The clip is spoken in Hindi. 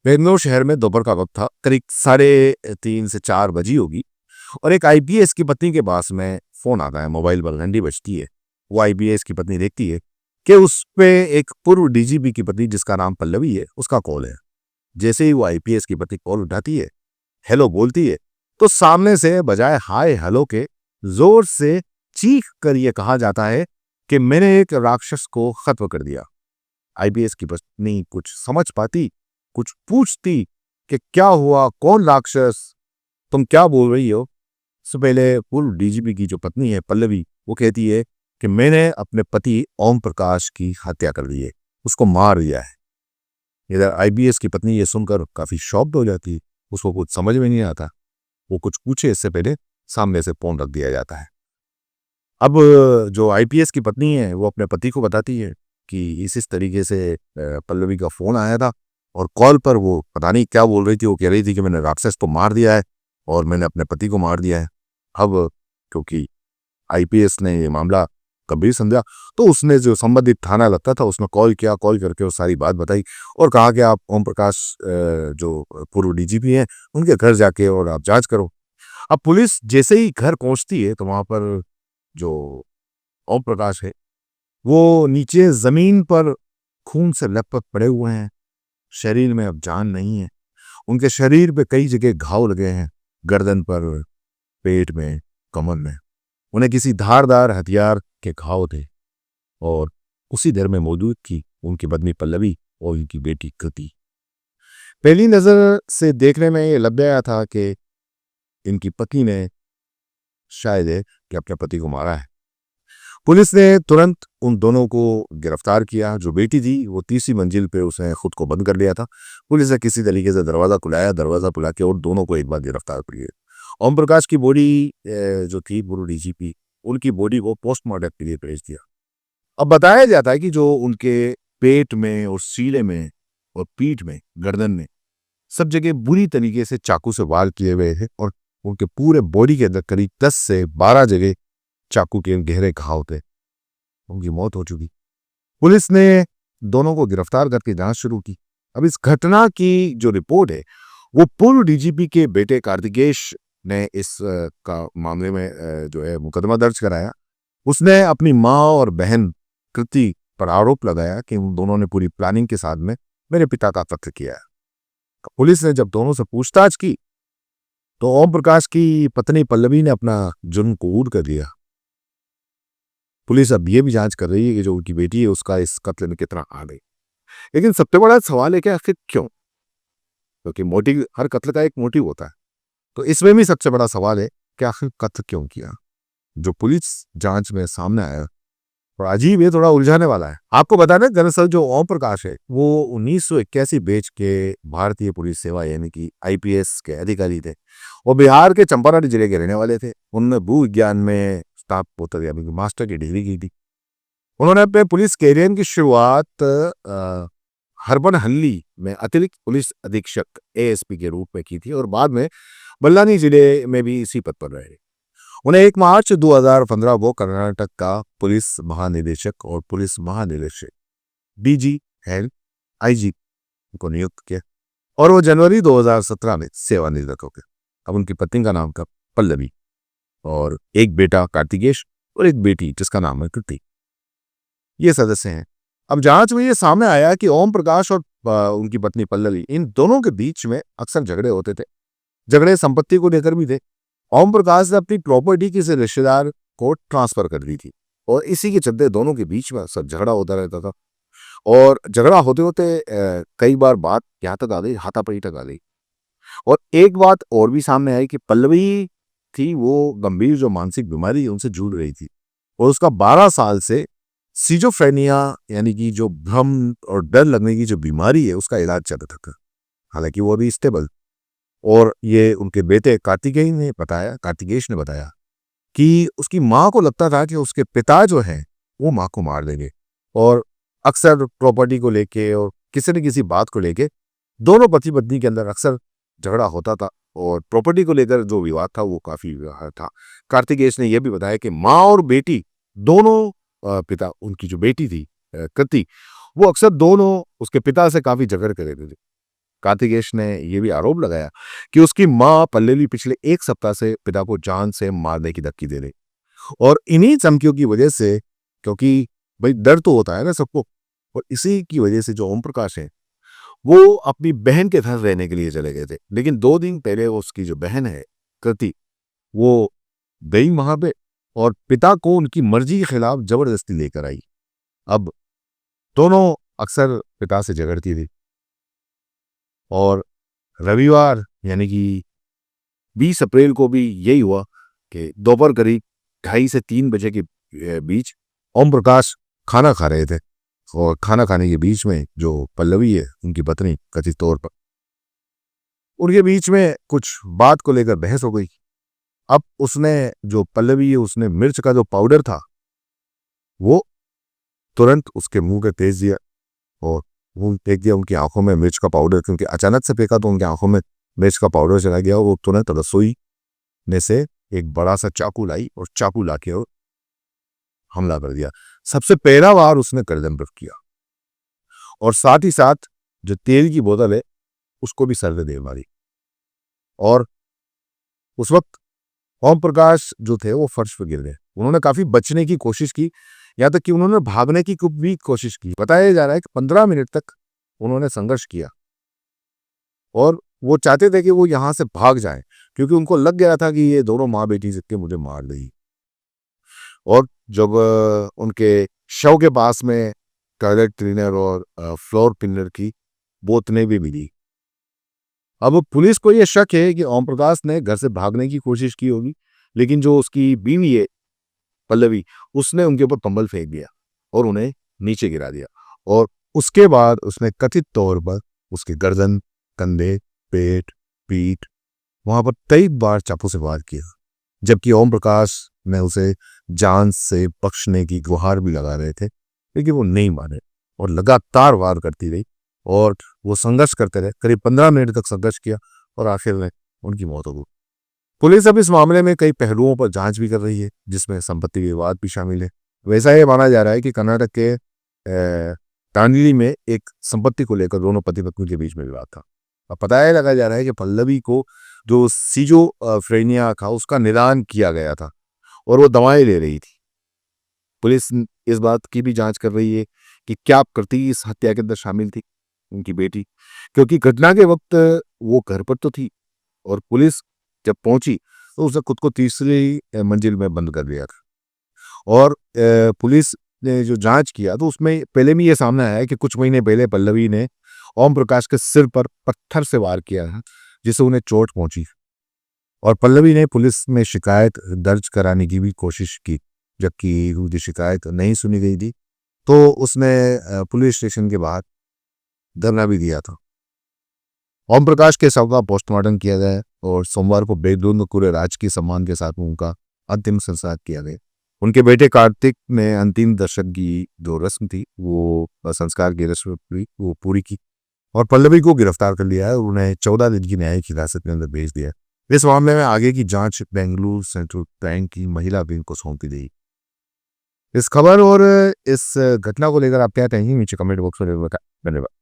बेंगलोर शहर में दोपहर का वक्त था, करीब 3:30 से 4 बजी होगी। और एक आईपीएस की पत्नी के पास में फोन आता है, मोबाइल पर घंटी बजती है। वो आईपीएस की पत्नी देखती है कि उस पे एक पूर्व डीजीपी की पत्नी जिसका नाम पल्लवी है, उसका कॉल है। जैसे ही वो आईपीएस की पत्नी कॉल उठाती है, हेलो बोलती है, तो सामने से बजाय हाय हेलो के जोर से चीख कर यह कहा जाता है कि मैंने एक राक्षस को खत्म कर दिया। आईपीएस की पत्नी कुछ समझ पाती, कुछ पूछती कि क्या हुआ, कौन राक्षस, तुम क्या बोल रही हो। इससे पहले पूर्व डीजीपी की जो पत्नी है पल्लवी, वो कहती है कि मैंने अपने पति ओम प्रकाश की हत्या कर दी है, उसको मार दिया है। इधर आईपीएस की पत्नी ये सुनकर काफी शॉक्ड हो जाती है, उसको कुछ समझ में नहीं आता। वो कुछ पूछे इससे पहले सामने से फोन रख दिया जाता है। अब जो आईपीएस की पत्नी है वो अपने पति को बताती है कि इस तरीके से पल्लवी का फोन आया था, और कॉल पर वो पता नहीं क्या बोल रही थी। वो कह रही थी कि मैंने राक्षस को मार दिया है और मैंने अपने पति को मार दिया है। अब क्योंकि आईपीएस ने ये मामला गंभीर समझा, तो उसने जो संबंधित थाना लगता था उसमें कॉल किया, कॉल करके वो सारी बात बताई और कहा कि आप ओम प्रकाश जो पूर्व डीजीपी हैं उनके घर जाके और आप जांच करो। अब पुलिस जैसे ही घर पहुंचती है तो वहां पर जो ओम प्रकाश है वो नीचे जमीन पर खून से लथपथ पड़े हुए हैं। शरीर में अब जान नहीं है। उनके शरीर पे कई जगह घाव लगे हैं, गर्दन पर, पेट में, कमर में। उन्हें किसी धारदार हथियार के घाव थे। और उसी घर में मौजूद थी उनकी पत्नी पल्लवी और उनकी बेटी कृति। पहली नजर से देखने में ये लग गया था कि इनकी पत्नी ने शायद है कि अपने पति को मारा है। पुलिस ने तुरंत उन दोनों को गिरफ्तार किया। जो बेटी थी वो तीसरी मंजिल पे उसने खुद को बंद कर लिया था। पुलिस ने किसी तरीके से दरवाजा खुलाया, दरवाजा खुला के और दोनों को एक बार गिरफ्तार कर लिया। ओम प्रकाश की बॉडी जो थी पूर्व डीजीपी, उनकी बॉडी को पोस्टमार्टम के लिए भेज दिया। अब बताया जाता है कि जो उनके पेट में और सीने में और पीठ में, गर्दन में, सब जगह बुरी तरीके से चाकू से वार किए हुए थे और उनके पूरे बॉडी के अंदर करीब 10 से 12 जगह चाकू के गहरे घाव थे। उनकी मौत हो चुकी। पुलिस ने दोनों को गिरफ्तार करके जांच शुरू की। अब इस घटना की जो रिपोर्ट है वो पूर्व डीजीपी के बेटे कार्तिकेश ने इस का मामले में जो है मुकदमा दर्ज कराया। उसने अपनी माँ और बहन कृति पर आरोप लगाया कि उन दोनों ने पूरी प्लानिंग के साथ में मेरे पिता का कत्ल किया है। पुलिस ने जब दोनों से पूछताछ की तो ओम प्रकाश की पत्नी पल्लवी ने अपना जुर्म कबूल कर दिया। पुलिस अब ये भी जांच कर रही है कि जो उनकी बेटी है उसका इस कत्ल में कितना हाथ है। लेकिन सबसे बड़ा सवाल है कि आखिर क्यों? क्योंकि मोटिव, हर कत्ल का एक मोटिव होता है। तो इसमें भी सबसे बड़ा सवाल है कि आखिर कत्ल क्यों किया। जो पुलिस जांच में सामने आया थोड़ा अजीब है, थोड़ा उलझाने वाला है। आपको बता दें, दरअसल जो ओम प्रकाश है वो 1981 बैच के भारतीय पुलिस सेवा यानी कि आईपीएस के अधिकारी थे। वो बिहार के चंपारण जिले के रहने वाले थे। उन्होंने भू विज्ञान में स्नातकोत्तर यानी कि मास्टर की डिग्री की थी। उन्होंने अपने पुलिस कैरियर की शुरुआत हरबनहल्ली में अतिरिक्त पुलिस अधीक्षक एएसपी के रूप में की थी और बाद में बल्लानी जिले में भी इसी पद पर रहे। उन्हें 1 मार्च 2015 को कर्नाटक का पुलिस महानिदेशक और पुलिस महानिदेशक डीजी हेड आईजी को नियुक्त किया और वो जनवरी 2017 में सेवानिवृत्त हो गए। अब उनकी पत्नी का नाम था पल्लवी और एक बेटा कार्तिकेश और एक बेटी जिसका नाम है कृति। ये सदस्य हैं। अब जांच में ये सामने आया कि ओम प्रकाश और उनकी पत्नी पल्लवी, इन दोनों के बीच में अक्सर झगड़े होते थे। झगड़े संपत्ति को लेकर भी थे। ओम प्रकाश ने अपनी प्रॉपर्टी किसी रिश्तेदार को ट्रांसफर कर दी थी और इसी के चलते दोनों के बीच में अक्सर झगड़ा होता रहता था। और झगड़ा होते होते कई बार बात यहाँ तक आ गई, हाथापाई तक आ गई। और एक बात और भी सामने आई कि पल्लवी थी वो गंभीर जो मानसिक बीमारी है उनसे जूझ रही थी और उसका 12 साल से सिजोफ्रेनिया यानी कि जो भ्रम और डर लगने की जो बीमारी है उसका इलाज चल रहा था। हालांकि वो अभी स्टेबल। और ये उनके बेटे कार्तिकेश ने बताया कि उसकी माँ को लगता था कि उसके पिता जो हैं वो माँ को मार देंगे और अक्सर प्रॉपर्टी को लेके और किसी न किसी बात को लेके दोनों पति पत्नी के अंदर अक्सर झगड़ा होता था और प्रॉपर्टी को लेकर जो विवाद था वो काफी था। कार्तिकेश ने यह भी बताया कि माँ और बेटी दोनों पिता, उनकी जो बेटी थी कृति, वो अक्सर दोनों उसके पिता से काफी झगड़ कर रहते थे। कार्तिकेश ने यह भी आरोप लगाया कि उसकी मां पल्लवी पिछले 1 सप्ताह से पिता को जान से मारने की धमकी दे रही, और इन्हीं धमकियों की वजह से, क्योंकि भाई डर तो होता है ना सबको, और इसी की वजह से जो ओम प्रकाश है वो अपनी बहन के घर रहने के लिए चले गए थे। लेकिन 2 दिन पहले उसकी जो बहन है कृति, वो गई वहां पे और पिता को उनकी मर्जी के खिलाफ जबरदस्ती लेकर आई। अब दोनों अक्सर पिता से झगड़ती थी, और रविवार यानी कि 20 अप्रैल को भी यही हुआ कि दोपहर करीब 2:30 से 3 बजे के बीच ओम प्रकाश खाना खा रहे थे, और खाना खाने के बीच में जो पल्लवी है उनकी पत्नी, कथित तौर पर उनके बीच में कुछ बात को लेकर बहस हो गई। अब उसने, जो पल्लवी है, उसने मिर्च का जो पाउडर था वो तुरंत उसके मुंह पे तेज दिया, और वो फेंक दिया उनकी आंखों में मिर्च का पाउडर, क्योंकि अचानक से फेंका तो उनकी आंखों में मिर्च का पाउडर चला गया। वो तुरंत रसोई में से एक बड़ा सा चाकू लाई और चाकू लाके और हमला कर दिया। सबसे पहला वार उसने गर्दन पर किया, और साथ ही साथ जो तेल की बोतल है उसको भी सर पे दे मारी। और उस वक्त ओम प्रकाश जो थे वो फर्श पर गिर गए। उन्होंने काफी बचने की कोशिश की, यहाँ तक कि उन्होंने भागने की भी कोशिश की। बताया जा रहा है कि 15 मिनट तक उन्होंने संघर्ष किया, और वो चाहते थे कि वो यहाँ से भाग जाएं, क्योंकि उनको लग गया था कि ये दोनों माँ बेटी से मुझे मार देगी। और जब उनके शव के पास में टॉयलेट क्लीनर और फ्लोर क्लीनर की बोतलें भी मिली। अब पुलिस को यह शक है कि ओम प्रकाश ने घर से भागने की कोशिश की होगी, लेकिन जो उसकी बीवी है पल्लवी, उसने उनके ऊपर कंबल फेंक दिया और उन्हें नीचे गिरा दिया, और उसके बाद उसने कथित तौर पर उसके गर्दन, कंधे, पेट, पीठ, वहां पर 23 बार चाकू से वार किया, जबकि ओम प्रकाश ने उसे जान से बख्शने की गुहार भी लगा रहे थे, लेकिन वो नहीं माने और लगातार वार करती रही, और वो संघर्ष करते रहे। करीब 15 मिनट तक संघर्ष किया, और आखिर में उनकी मौत हो गई। पुलिस अब इस मामले में कई पहलुओं पर जांच भी कर रही है, जिसमें संपत्ति विवाद भी शामिल है। वैसा ये माना जा रहा है कि कर्नाटक के तांडली में एक संपत्ति को लेकर दोनों पति पत्नी के बीच में विवाद था। अब पता है, लगा जा रहा है कि पल्लवी को जो सीजोफ्रेनिया था उसका निदान किया गया था, और वो दवाएं ले रही थी। पुलिस इस बात की भी जांच कर रही है कि क्या कृति इस हत्या के अंदर शामिल थी, उनकी बेटी, क्योंकि घटना के वक्त वो घर पर तो थी, और पुलिस जब पहुंची तो उसने खुद को तीसरी मंजिल में बंद कर दिया था। और पुलिस ने जो जांच किया तो उसमें पहले भी ये सामने आया है कि कुछ महीने पहले पल्लवी ने ओम प्रकाश के सिर पर पत्थर से वार किया है, जिससे उन्हें चोट पहुंची, और पल्लवी ने पुलिस में शिकायत दर्ज कराने की भी कोशिश की, जबकि उनकी शिकायत नहीं सुनी गई थी। तो उसने पुलिस स्टेशन के बाहर धरना भी दिया था। ओम प्रकाश के शव का पोस्टमार्टम किया गया, और सोमवार को बेदून पूरे राजकीय सम्मान के साथ उनका अंतिम संस्कार किया गया। उनके बेटे कार्तिक ने अंतिम दर्शन की जो रस्म थी, वो संस्कार की रस्म वो पूरी की, और पल्लवी को गिरफ्तार कर लिया है और उन्हें 14 दिन की न्यायिक हिरासत के अंदर भेज दिया। इस मामले में आगे की जांच बेंगलुरु सेंट्रल बैंक की महिला विंग को सौंपी गई। इस खबर और इस घटना को लेकर आप क्या कहेंगे, नीचे कमेंट बॉक्स में जरूर बताएं। धन्यवाद।